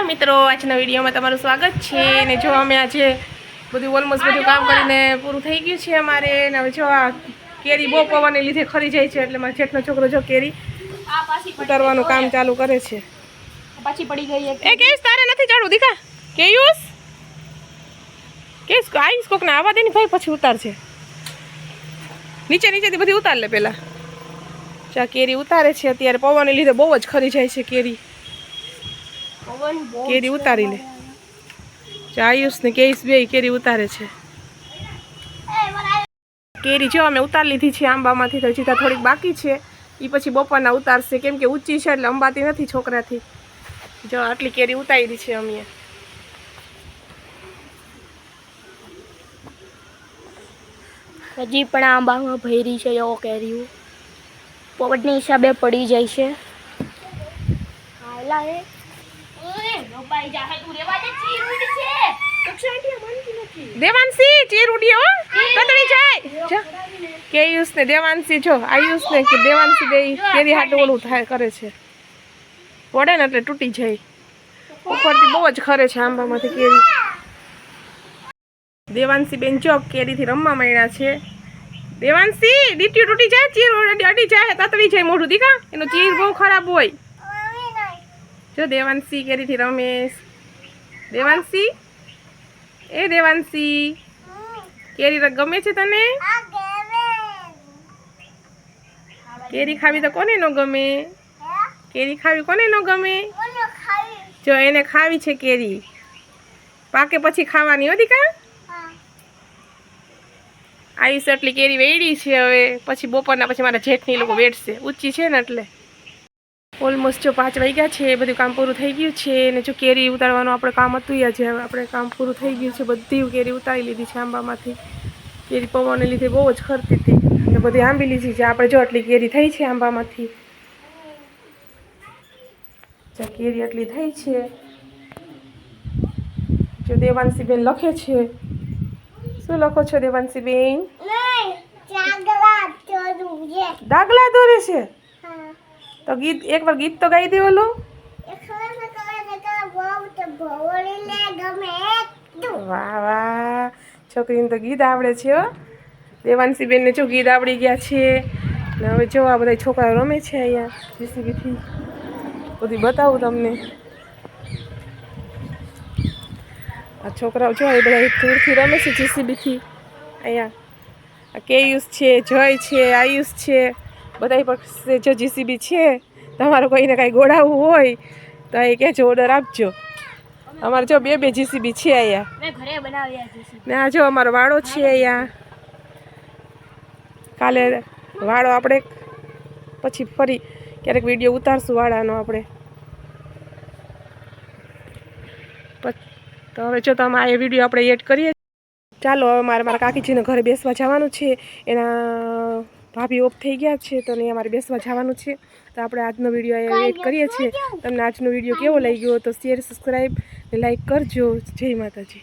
Hello મિત્રો, આજના વિડીયોમાં તમારું સ્વાગત છે। ને જો અમે આજે બધું ઓલમોસ્ટ બધું કામ કરીને પૂરું થઈ ગયું છે અમારે। ને હવે જો આ કેરી બહુ પવનને લીધે ખરી જાય છે, એટલે મારા જેઠનો છોકરો જો કેરી ઉતારવાનું કામ ચાલુ કરે છે। પાછી પડી ગઈ એ કેસ તારે નથી ચડવું દીકા, કેયુસ કેસ આઈસ કોક ને આવા દે ને ભાઈ, પછી ઉતારશે નીચેથી બધી ઉતાર લે પેલા। ચા કેરી ઉતારે છે અત્યારે, પવનને લીધે બહુ જ ખરી જાય છે કેરી। કેરી ઉતારી લે, આયુષ ને કેસ બે કેરી ઉતારે છે। કેરી જો અમે ઉતારી લીધી છે આંબામાંથી, તો હજી થોડીક બાકી છે, એ પછી બપોરના ઉતારશે, કેમ કે ઊંચી છે એટલે અંબાતી નથી છોકરાથી। જો આટલી કેરી ઉતારી છે અમે। હજી પણ આંબામાં ભરી છે એવો કેરીઓ પવનની હિસાબે પડી જાય છે। દેવાંશી ચીર ઉડી હો, તતડી જાય। કેયુષ ને દેવાંશી જો આયુષ ને કે દેવાંશી બે કેરી હાટું ઓલું થાય કરે છે, પડે ને એટલે તૂટી જાય। ઉપરથી બહુ જ ખરે છે આંબામાંથી કેરી। દેવાંશી બેન જો કેરીથી રમવા માંડ્યા છે। દેવાંશી ડીટ્યુ તૂટી જાય, ચીર અડી જાય, તતડી જાય મોઢું દીકા, એનું ચીર બહુ ખરાબ હોય। જો દેવાંશી કેરીથી રમેશ। દેવાંશી એ દેવાંશી કેરી ગમે છે તને? કેરી ખાવી તો કોને ન ગમે? કેરી ખાવી કોને ન ગમે? જો એને ખાવી છે કેરી, પાકે પછી ખાવાની હો દીકા। આયુષ એટલી કેરી વેડી છે, હવે પછી બપોરના પછી મારા જેઠની લોકો વેડશે, ઊંચી છે ને એટલે। ઓલમોસ્ટ જો 5 વાગ્યા છે, બધું કામ પૂરું થઈ ગયું છે। ને જો કેરી ઉતારવાનું આપણે કામ હતું, આજે આપણે કામ પૂરું થઈ ગયું છે, બધી કેરી ઉતારી લીધી છે આંબામાંથી। કેરી પવનને લીધે બહુ જ ખરતી હતી, એટલે બધી આંબી લીધી છે આપણે। જો આટલી કેરી થઈ છે આંબામાંથી, જો કેરી આટલી થઈ છે। જો દેવાંશી બેન લખે છે, શું લખો છો દેવાંશી બેન? દાખલા દોરે છે તો ગીત એકવાર ગીત તો ગાઈ દે ઓલું। વાહ વાહ, છોકરીને તો ગીત આવડે છે હો। દેવાંશી બેનને જો ગીત આવડી ગયા છે। ને હવે જો આ બધા છોકરાઓ રમે છે અહીંયા જીસીબીથી, બધી બતાવું તમને। આ છોકરાઓ જો એ બધા દૂરથી રમે છે જીસીબીથી અહીંયા। કેયુષ છે, જય છે, આયુષ છે, બધા પાસે જો જીસીબી છે। તમારે કોઈને કાંઈ ગોળાવવું હોય તો એ કહેજો, ઓર્ડર આપજો। અમારે જો બે જીસીબી છે અહીંયા। ને આ જો અમારો વાળો છે અહીંયા। કાલે વાળો આપણે પછી ફરી ક્યારેક વિડીયો ઉતારશું વાળાનો આપણે। તો હવે જો તમે આ વિડીયો આપણે એડ કરીએ। ચાલો હવે મારા કાકીજીને ઘરે બેસવા જવાનું છે, એના ભાભી ઓફ થઈ ગયા છે, તો ને અમારે બેસવા જવાનું છે। તો આપણે આજનો વિડીયો એડ કરીએ છીએ। તમને આજનો વિડીયો કેવો લાગ્યો તો શેર, સબસ્ક્રાઈબ ને લાઈક કરજો। જય માતાજી।